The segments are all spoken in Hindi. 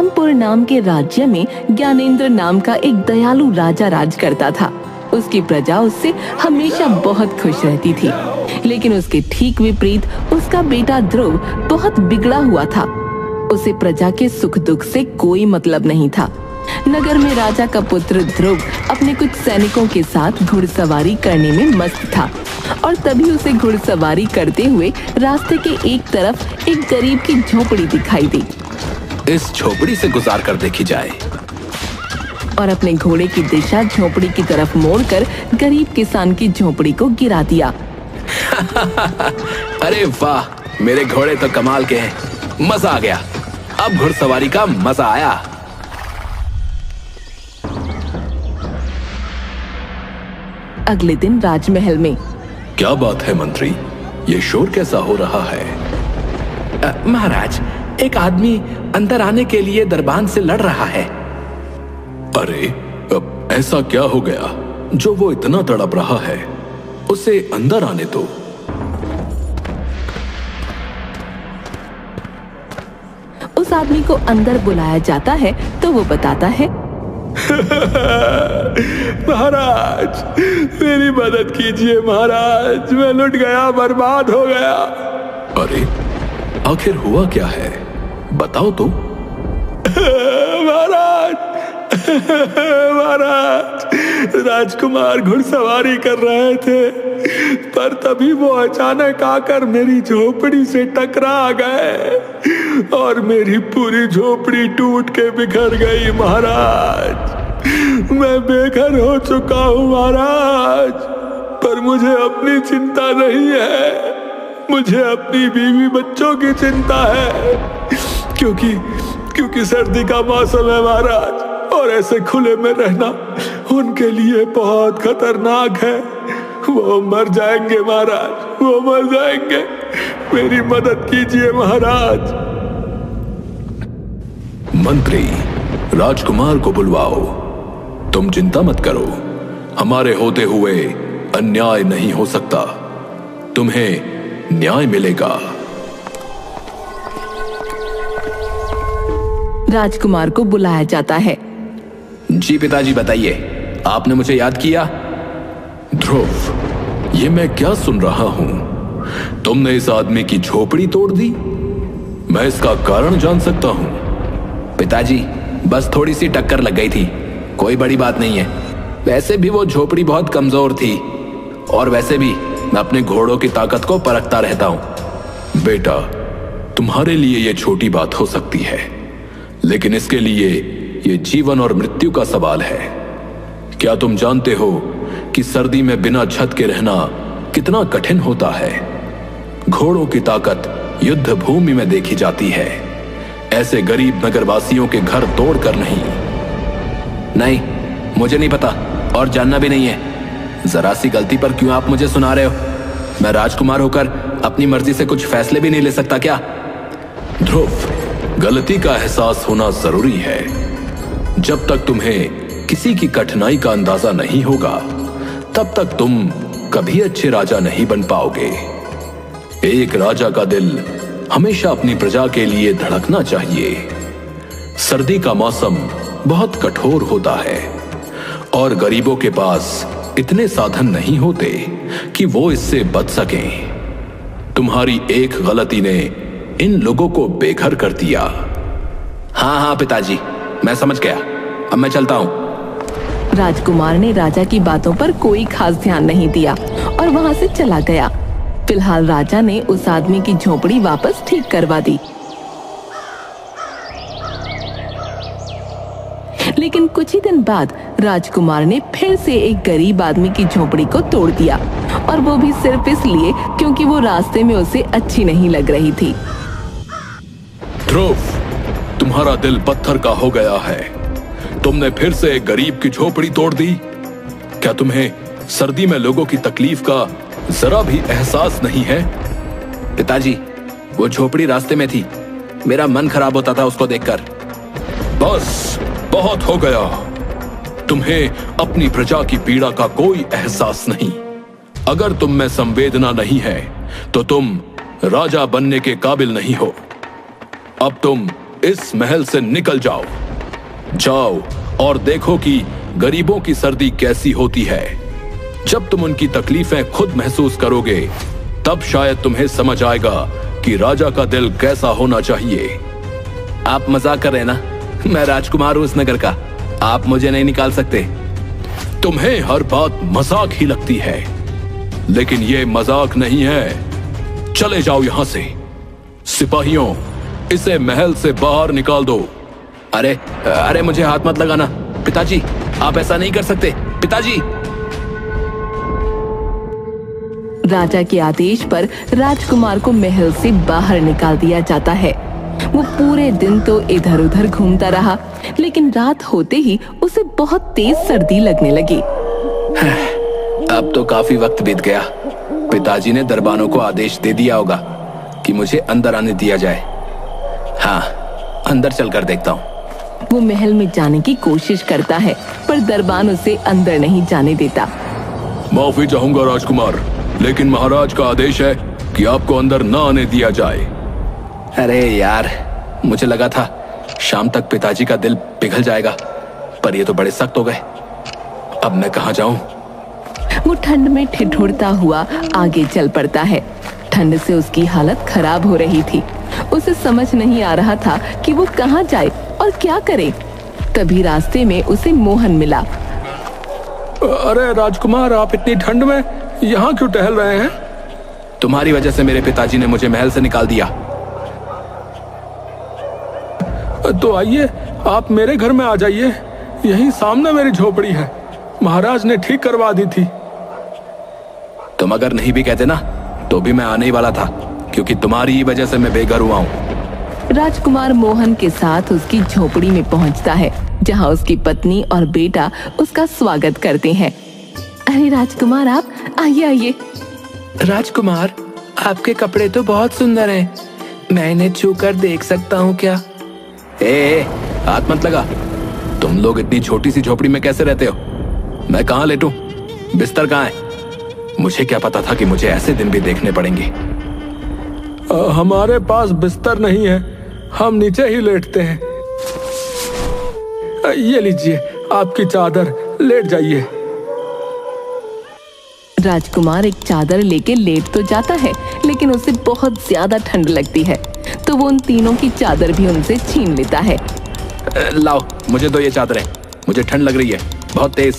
सोमपुर नाम के राज्य में ज्ञानेंद्र नाम का एक दयालु राजा राज करता था। उसकी प्रजा उससे हमेशा बहुत खुश रहती थी, लेकिन उसके ठीक विपरीत उसका बेटा ध्रुव बहुत बिगड़ा हुआ था। उसे प्रजा के सुख दुख से कोई मतलब नहीं था। नगर में राजा का पुत्र ध्रुव अपने कुछ सैनिकों के साथ घुड़सवारी करने में मस्त था और तभी उसे घुड़सवारी करते हुए रास्ते के एक तरफ एक गरीब की झोपड़ी दिखाई दी। इस झोपड़ी से गुजार कर देखी जाए। और अपने घोड़े की दिशा झोपड़ी की तरफ मोड़कर गरीब किसान की झोपड़ी को गिरा दिया। अरे वाह, मेरे घोड़े तो कमाल के हैं, मजा आ गया। अब घुड़सवारी का मजा आया। अगले दिन राजमहल में। क्या बात है मंत्री, ये शोर कैसा हो रहा है? महाराज, एक आदमी अंदर आने के लिए दरबान से लड़ रहा है। अरे, अब ऐसा क्या हो गया जो वो इतना तड़प रहा है? उसे अंदर आने दो। उस आदमी को अंदर बुलाया जाता है तो वो बताता है, महाराज, मेरी मदद कीजिए महाराज, मैं लुट गया, बर्बाद हो गया। अरे, आखिर हुआ क्या है, बताओ तो। महाराज, राजकुमार घुड़सवारी कर रहे थे, पर तभी वो अचानक आकर मेरी झोपड़ी से टकरा गए और मेरी पूरी झोपड़ी टूट के बिखर गई। महाराज, मैं बेघर हो चुका हूँ महाराज, पर मुझे अपनी चिंता नहीं है, मुझे अपनी बीवी बच्चों की चिंता है, क्योंकि सर्दी का मौसम है महाराज, और ऐसे खुले में रहना उनके लिए बहुत खतरनाक है। वो मर जाएंगे महाराज, वो मर जाएंगे, मेरी मदद कीजिए महाराज। मंत्री, राजकुमार को बुलवाओ। तुम चिंता मत करो, हमारे होते हुए अन्याय नहीं हो सकता, तुम्हें न्याय मिलेगा। राजकुमार को बुलाया जाता है। जी पिताजी, बताइए, आपने मुझे याद किया? ध्रुव, ये मैं क्या सुन रहा हूं? तुमने इस आदमी की झोपड़ी तोड़ दी? मैं इसका कारण जान सकता हूं? पिताजी, बस थोड़ी सी टक्कर लग गई थी, कोई बड़ी बात नहीं है। वैसे भी वो झोपड़ी बहुत कमजोर थी, और वैसे भी मैं अपने घोड़ों की ताकत को परखता रहता हूं। बेटा, तुम्हारे लिए ये छोटी बात हो सकती है, लेकिन इसके लिए ये जीवन और मृत्यु का सवाल है। क्या तुम जानते हो कि सर्दी में बिना छत के रहना कितना कठिन होता है? घोड़ों की ताकत युद्ध भूमि में देखी जाती है, ऐसे गरीब नगरवासियों के घर तोड़कर नहीं। नहीं, मुझे नहीं पता और जानना भी नहीं है। जरा सी गलती पर क्यों आप मुझे सुना रहे हो? मैं राजकुमार होकर अपनी मर्जी से कुछ फैसले भी नहीं ले सकता क्या? ध्रुव, गलती का एहसास होना जरूरी है। जब तक तुम्हें किसी की कठिनाई का अंदाजा नहीं होगा, तब तक तुम कभी अच्छे राजा नहीं बन पाओगे। एक राजा का दिल हमेशा अपनी प्रजा के लिए धड़कना चाहिए। सर्दी का मौसम बहुत कठोर होता है और गरीबों के पास इतने साधन नहीं होते कि वो इससे बच सकें। तुम्हारी एक गलती ने इन लोगों को बेघर कर दिया। हाँ पिताजी, मैं समझ गया, अब मैं चलता हूँ। राजकुमार ने राजा की बातों पर कोई खास ध्यान नहीं दिया और वहां से चला गया। फिलहाल राजा ने उस आदमी की झोपड़ी वापस ठीक करवा दी, लेकिन कुछ ही दिन बाद राजकुमार ने फिर से एक गरीब आदमी की झोपड़ी को तोड़ दिया, और वो भी सिर्फ इसलिए क्योंकि वो रास्ते में उसे अच्छी नहीं लग रही थी। ध्रुव, तुम्हारा दिल पत्थर का हो गया है। तुमने फिर से एक गरीब की झोपड़ी तोड़ दी। क्या तुम्हें सर्दी में लोगों की तकलीफ का जरा भी एहसास नहीं है? पिताजी, वो झोपड़ी रास्ते में थी, मेरा मन खराब होता था उसको देखकर। बस, बहुत हो गया। तुम्हें अपनी प्रजा की पीड़ा का कोई एहसास नहीं। अगर तुम में संवेदना नहीं है तो तुम राजा बनने के काबिल नहीं हो। अब तुम इस महल से निकल जाओ। जाओ और देखो कि गरीबों की सर्दी कैसी होती है। जब तुम उनकी तकलीफें खुद महसूस करोगे तब शायद तुम्हें समझ आएगा कि राजा का दिल कैसा होना चाहिए। आप मजाक कर रहे हैं ना? मैं राजकुमार हूं इस नगर का, आप मुझे नहीं निकाल सकते। तुम्हें हर बात मजाक ही लगती है, लेकिन ये मजाक नहीं है। चले जाओ यहां से। सिपाहियों, इसे महल से बाहर निकाल दो। अरे मुझे हाथ मत लगाना पिताजी, आप ऐसा नहीं कर सकते पिताजी। राजा के आदेश पर राजकुमार को महल से बाहर निकाल दिया जाता है। वो पूरे दिन तो इधर उधर घूमता रहा, लेकिन रात होते ही उसे बहुत तेज सर्दी लगने लगी। अब तो काफी वक्त बीत गया। पिताजी ने दरबानों को आदेश दे दिया होगा कि मुझे अंदर आने दिया जाए। हाँ, अंदर चलकर देखता हूँ। वो महल में जाने की कोशिश करता है, पर दरबान उसे अंदर नहीं जाने देता। माफी चाहूंगा राजकुमार, लेकिन महाराज का आदेश है कि आपको अंदर न आने दिया जाए। अरे यार, मुझे लगा था शाम तक पिताजी का दिल पिघल जाएगा, पर ये तो बड़े सख्त हो गए। अब मैं कहाँ जाऊं? वो ठंड में ठिठुरता हुआ आगे चल पड़ता है। ठंड से उसकी हालत खराब हो रही थी। उसे समझ नहीं आ रहा था कि वो कहाँ जाए और क्या करे। तभी रास्ते में उसे मोहन मिला। अरे राजकुमार, आप इतनी ठंड में यहाँ क्यों टहल रहे हैं? तुम्हारी वजह से मेरे पिताजी ने मुझे महल से निकाल दिया। तो आइए, आप मेरे घर में आ जाइए। यहीं सामने मेरी झोपड़ी है, महाराज ने ठीक करवा दी थी। तुम अगर नहीं भी कहते ना तो भी मैं आने ही वाला था, क्योंकि तुम्हारी ही वजह से मैं बेघर हुआ हूँ। राजकुमार मोहन के साथ उसकी झोपड़ी में पहुंचता है, जहां उसकी पत्नी और बेटा उसका स्वागत करते हैं। अरे राजकुमार, आप आइए आइए। राजकुमार, आपके कपड़े तो बहुत सुंदर हैं। मैं इन्हें छूकर देख सकता हूँ क्या? ए, हाथ मत लगा। तुम लोग इतनी छोटी सी झोपड़ी में कैसे रहते हो? मैं कहाँ लेटूं? बिस्तर कहाँ है? मुझे क्या पता था कि मुझे ऐसे दिन भी देखने पड़ेंगे। हमारे पास बिस्तर नहीं है, हम नीचे ही लेटते हैं। ये लीजिए आपकी चादर, लेट जाइए। राजकुमार एक चादर लेके लेट तो जाता है, लेकिन उसे बहुत ज्यादा ठंड लगती है, तो वो उन तीनों की चादर भी उनसे छीन लेता है। लाओ, मुझे दो ये चादरें, मुझे ठंड लग रही है बहुत तेज।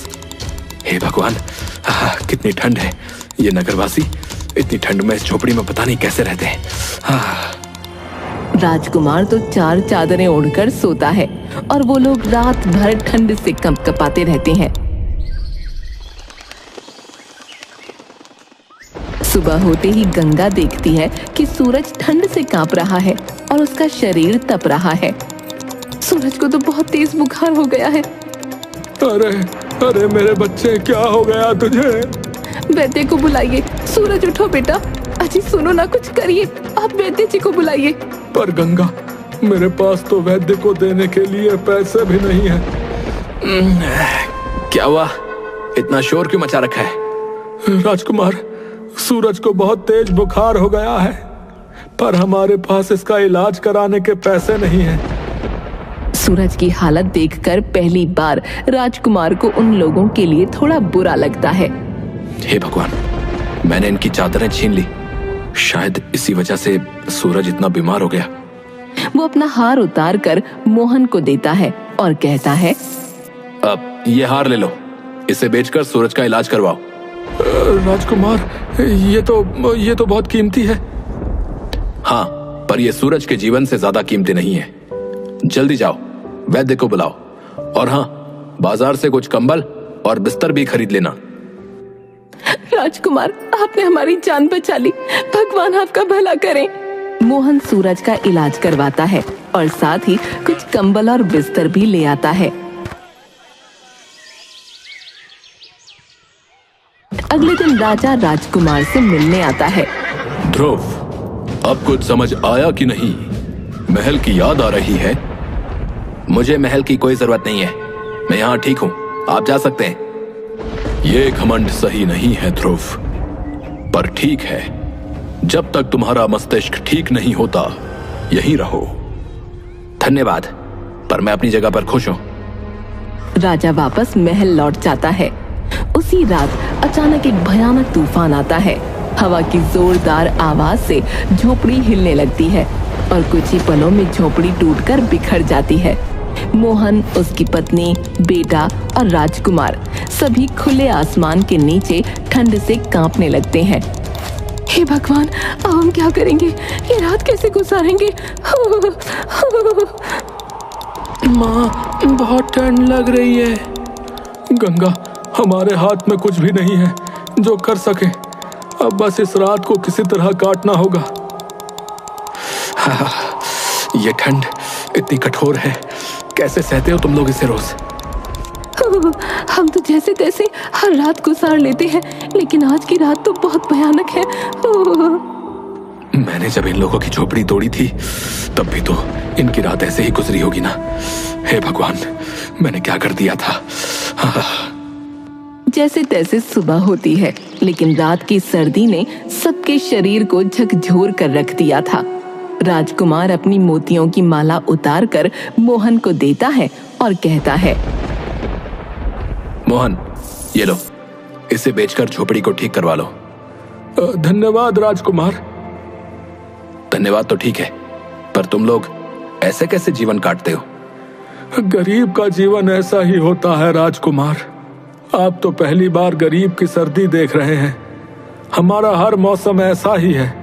हे भगवान, कितनी ठंड है। ये नगरवासी इतनी ठंड में इस झोपड़ी में पता नहीं कैसे रहते हैं। राजकुमार तो 4 चादरें ओढ़कर सोता है और वो लोग रात भर ठंड से कंपकपाते रहते हैं। सुबह होते ही गंगा देखती है कि सूरज ठंड से कांप रहा है और उसका शरीर तप रहा है। सूरज को तो बहुत तेज बुखार हो गया है। अरे मेरे बच्चे, क्या हो गया तुझे? वैद्य को बुलाइए। सूरज, उठो बेटा। अजी सुनो ना, कुछ करिए, आप वैद्य जी को बुलाइए। पर गंगा, मेरे पास तो वैद्य को देने के लिए पैसे भी नहीं है। क्या हुआ? इतना शोर क्यों मचा रखा है? राजकुमार, सूरज को बहुत तेज बुखार हो गया है, पर हमारे पास इसका इलाज कराने के पैसे नहीं हैं। सूरज की हालत देखकर पहली बार राजकुमार को उन लोगों के लिए थोड़ा बुरा लगता है। हे भगवान, मैंने इनकी चादरें छीन ली। शायद इसी वजह से सूरज इतना बीमार हो गया। वो अपना हार उतार कर मोहन को देता है और कहता है, अब ये हार ले लो, इसे बेचकर सूरज का इलाज करवाओ। राजकुमार, ये तो बहुत कीमती है। हाँ, पर यह सूरज के जीवन से ज्यादा कीमती नहीं है। जल्दी जाओ, वैद्य को बुलाओ, और हाँ, बाजार से कुछ कंबल और बिस्तर भी खरीद लेना। राजकुमार, आपने हमारी जान बचा ली, भगवान आपका भला करे। मोहन सूरज का इलाज करवाता है और साथ ही कुछ कंबल और बिस्तर भी ले आता है। अगले दिन राजा राजकुमार से मिलने आता है। ध्रुव, अब कुछ समझ आया कि नहीं? महल की याद आ रही है? मुझे महल की कोई जरूरत नहीं है, मैं यहाँ ठीक हूँ, आप जा सकते हैं। ये घमंड सही नहीं है ध्रुव, पर ठीक है। जब तक तुम्हारा मस्तिष्क ठीक नहीं होता, यहीं रहो। धन्यवाद, पर मैं अपनी जगह पर खुश हूं। राजा वापस महल लौट जाता है। उसी रात अचानक एक भयानक तूफान आता है। हवा की जोरदार आवाज से झोपड़ी हिलने लगती है और कुछ ही पलों में झोपड़ी टूटकर बिखर जाती है। मोहन, उसकी पत्नी, बेटा और राजकुमार सभी खुले आसमान के नीचे ठंड से कांपने लगते हैं। हे भगवान, अब हम क्या करेंगे? ये रात कैसे गुजारेंगे? माँ, बहुत ठंड लग रही है। गंगा, हमारे हाथ में कुछ भी नहीं है जो कर सके। अब बस इस रात को किसी तरह काटना होगा। ये ठंड इतनी कठोर है, कैसे सहते हो तुम लोग इसे रोज? हम तो जैसे तैसे हर रात गुजार लेते हैं, लेकिन आज की रात तो बहुत भयानक है। मैंने जब इन लोगों की झोपड़ी तोड़ी थी तब भी तो इनकी रात ऐसे ही गुजरी होगी ना। हे भगवान, मैंने क्या कर दिया था? जैसे तैसे सुबह होती है, लेकिन रात की सर्दी ने सबके शरीर को झकझोर कर रख दिया था। राजकुमार अपनी मोतियों की माला उतारकर मोहन को देता है और कहता है, मोहन, ये लो, इसे बेचकर झोपड़ी को ठीक करवा लो। धन्यवाद राजकुमार। धन्यवाद तो ठीक है, पर तुम लोग ऐसे कैसे जीवन काटते हो? गरीब का जीवन ऐसा ही होता है राजकुमार। आप तो पहली बार गरीब की सर्दी देख रहे हैं। हमारा हर मौसम ऐसा ही है,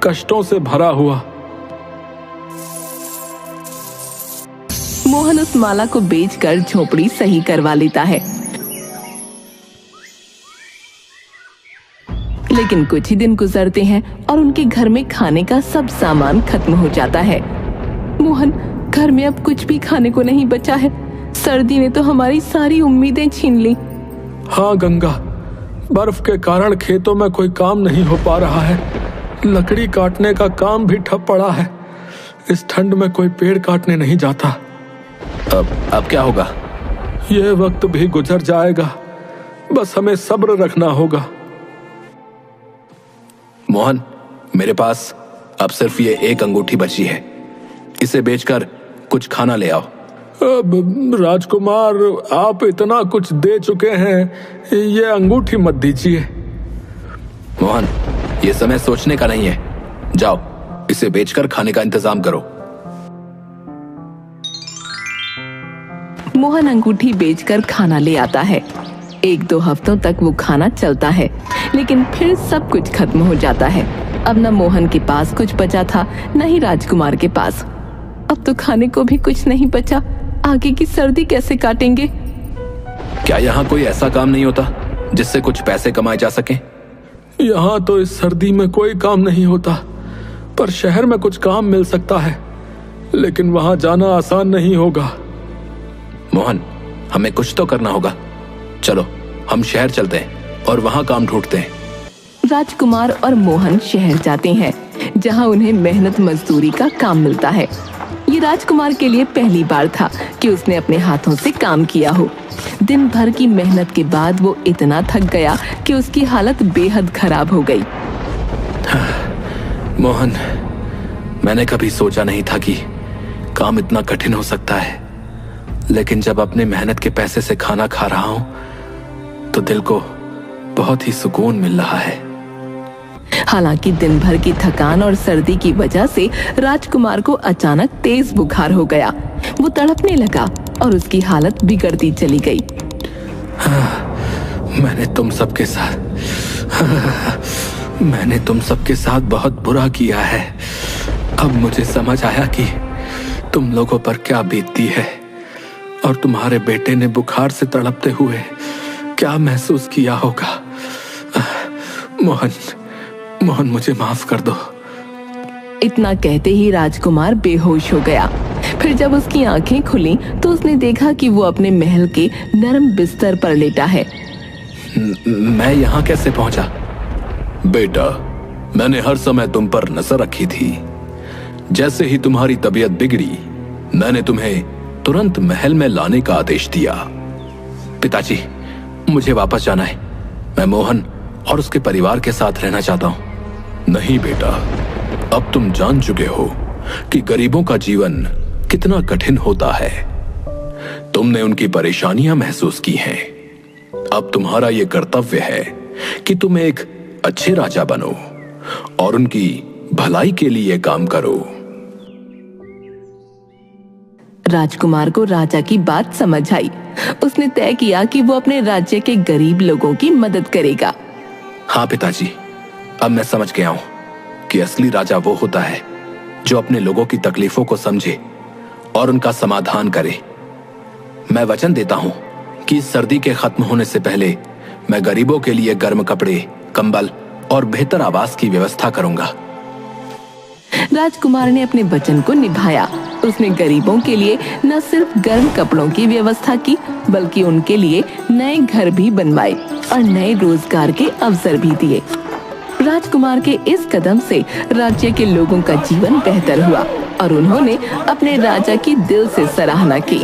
कष्टों से भरा हुआ। मोहन उस माला को बेचकर झोपड़ी सही करवा लेता है। लेकिन कुछ ही दिन गुजरते हैं और उनके घर में खाने का सब सामान खत्म हो जाता है। मोहन, घर में अब कुछ भी खाने को नहीं बचा है। सर्दी ने तो हमारी सारी उम्मीदें छीन ली। हाँ गंगा, बर्फ के कारण खेतों में कोई काम नहीं हो पा रहा है। लकड़ी काटने का काम भी ठप पड़ा है। इस ठंड में कोई पेड़ काटने नहीं जाता। अब क्या होगा? यह वक्त भी गुजर जाएगा, बस हमें सब्र रखना होगा। मोहन, मेरे पास अब सिर्फ ये एक अंगूठी बची है, इसे बेचकर कुछ खाना ले आओ। अब राजकुमार, आप इतना कुछ दे चुके हैं, ये अंगूठी मत दीजिए। मोहन, ये समय सोचने का नहीं है, जाओ इसे बेचकर खाने का इंतजाम करो। मोहन अंगूठी बेचकर खाना ले आता है। 1-2 हफ्तों तक वो खाना चलता है, लेकिन फिर सब कुछ खत्म हो जाता है। अब न मोहन के पास कुछ बचा था, न ही राजकुमार के पास। अब तो खाने को भी कुछ नहीं बचा। आगे की सर्दी कैसे काटेंगे? क्या यहाँ कोई ऐसा काम नहीं होता जिससे कुछ पैसे कमाए जा सके? यहाँ तो इस सर्दी में कोई काम नहीं होता, पर शहर में कुछ काम मिल सकता है, लेकिन वहां जाना आसान नहीं होगा। मोहन, हमें कुछ तो करना होगा। चलो हम शहर चलते हैं और वहां काम ढूंढते हैं। राजकुमार और मोहन शहर जाते हैं, जहां उन्हें मेहनत मजदूरी का काम मिलता है। ये राजकुमार के लिए पहली बार था कि उसने अपने हाथों से काम किया हो। दिन भर की मेहनत के बाद वो इतना थक गया कि उसकी हालत बेहद खराब हो गई। मोहन, मैंने कभी सोचा नहीं था कि काम इतना कठिन हो सकता है, लेकिन जब अपने मेहनत के पैसे से खाना खा रहा हूं तो दिल को बहुत ही सुकून मिल रहा है। हालांकि दिन भर की थकान और सर्दी की वजह से राजकुमार को अचानक तेज बुखार हो गया। वो तड़पने लगा और उसकी हालत बिगड़ती चली गई। मैंने तुम सबके साथ बहुत बुरा किया है। अब मुझे समझ आया कि तुम लोगों पर क्या बीतती है और तुम्हारे बेटे ने बुखार से तड़पते हुए क्या महसूस किया होगा। मोहन, मुझे माफ कर दो। इतना कहते ही राजकुमार बेहोश हो गया। फिर जब उसकी आंखें खुली तो उसने देखा कि वो अपने महल के नरम बिस्तर पर लेटा है। मैं यहाँ कैसे पहुंचा? बेटा, मैंने हर समय तुम पर नजर रखी थी। जैसे ही तुम्हारी तबीयत बिगड़ी, मैंने तुम्हें तुरंत महल में लाने का आदेश दिया। पिताजी, मुझे वापस जाना है। मैं मोहन और उसके परिवार के साथ रहना चाहता हूँ। नहीं बेटा, अब तुम जान चुके हो कि गरीबों का जीवन कितना कठिन होता है। तुमने उनकी परेशानियां महसूस की हैं। अब तुम्हारा यह कर्तव्य है कि तुम एक अच्छे राजा बनो और उनकी भलाई के लिए काम करो। राजकुमार को राजा की बात समझ आई। उसने तय किया कि वो अपने राज्य के गरीब लोगों की मदद करेगा। हाँ पिताजी, अब मैं समझ गया हूं कि असली राजा वो होता है जो अपने लोगों की तकलीफों को समझे और उनका समाधान करे। मैं वचन देता हूं कि इस सर्दी के खत्म होने से पहले मैं गरीबों के लिए गर्म कपड़े, कंबल और बेहतर आवास की व्यवस्था करूंगा। राजकुमार ने अपने वचन को निभाया। उसने गरीबों के लिए न सिर्फ गर्म कपड़ों की व्यवस्था की, बल्कि उनके लिए नए घर भी बनवाए और नए रोजगार के अवसर भी दिए। राजकुमार के इस कदम से राज्य के लोगों का जीवन बेहतर हुआ और उन्होंने अपने राजा की दिल से सराहना की।